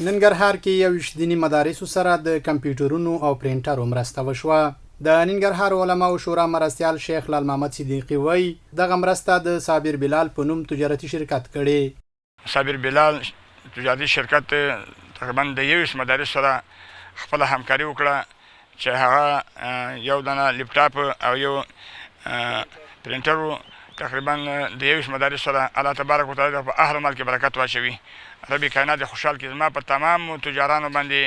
ننګرهار کې 21 دیني مدارسو سره د کمپیوټرونو او پرینټرو مرسته وشوه. د ننګرهار علماو شورا مرستیال شیخ لال محمد صدیقی وایي دغه مرسته د صابر بلال په نوم تجارتي شرکت کړي. صابر بلال تجارتي شرکت تقریبا د 21 مدارس سره خپل همکاري وکړه چې هغه یو دانه لپټاپ او یو پرینټر تقریبا د 21 مدارس سره الله تبارک وتعالى په اهل مال کې برکت واچوي. ربي کائنات خوشحال کړي. زما په تمام تجارانو باندې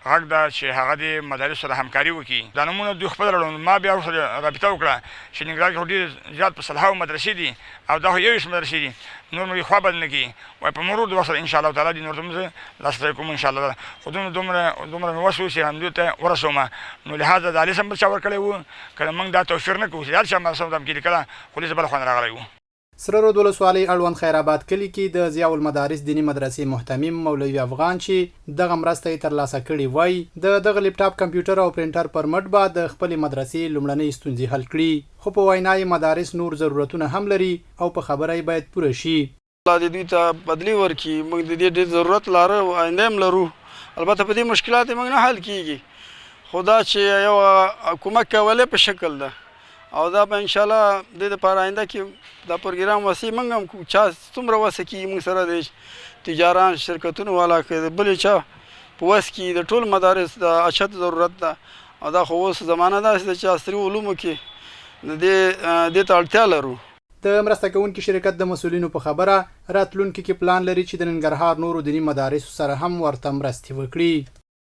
غږ ده چې هغه د مدارس سره همکاري وکړي. دا نومونه دوی خپل لرل. ما بیا ورسره رابطه وکړه چې ننګرهار کې ډېر زیات په سلهاوو مدرسې دي او دا خو 21 مدرسې دي، نور مو یې خوا بد نه کړي. وایي په مرور د وخت سره انشاءالله تعالی دې نور ته موږ لاسرسی کوو انشاءالله. خو دومره مې وس و چې همدوی ته ورسوم. نو لهذا د علي سم بل چا ورکړی و که موږ دا توفیر نه کوو چې هر چا مرسته ورته کې لیکله خو لیست بله خوا نه راغلی و. سره رود ولسوالۍ اړوند خیرآباد کلي کې د ضیاء المدارس دیني مدرسې محتمم مولوي افغان چې دغه مرسته یې ترلاسه کړې وایي د دغه لپټاپ کمپیوټر او پرینټر پر مټ به د خپلې مدرسې لومړنۍ ستونزې حل کړي. خو په وینا یې مدارس نور ضرورتونه هم لري او په خبره یې باید پوره شي. الله دې دوی ته بدلي ورکړي. موږ د دې ډېر ضرورت لرو او آینده هم لرو. البته په دې مشکلات یې موږ نه حل کېږي، خو دا چې یو کومک کولې په شکل ده او دا به انشاءالله د دې لپاره آینده کې دا پروګرام وسي موږ هم کوو چا څومره وسه کېږي موږ سره د تجاران شرکتونو والا که د بلې چا په وس کې د ټول مدارس د اشد ضرورت ده او دا خو اوس زمانه داسې ده چې عصري علومو کې د دې ته اړتیا لرو. د مرسته کوونکي شرکت د مسؤلینو په خبره راتلونکي کې پلان لري چې د ننګرهار نورو دیني مدارسو سره هم ورته مرستې وکړي.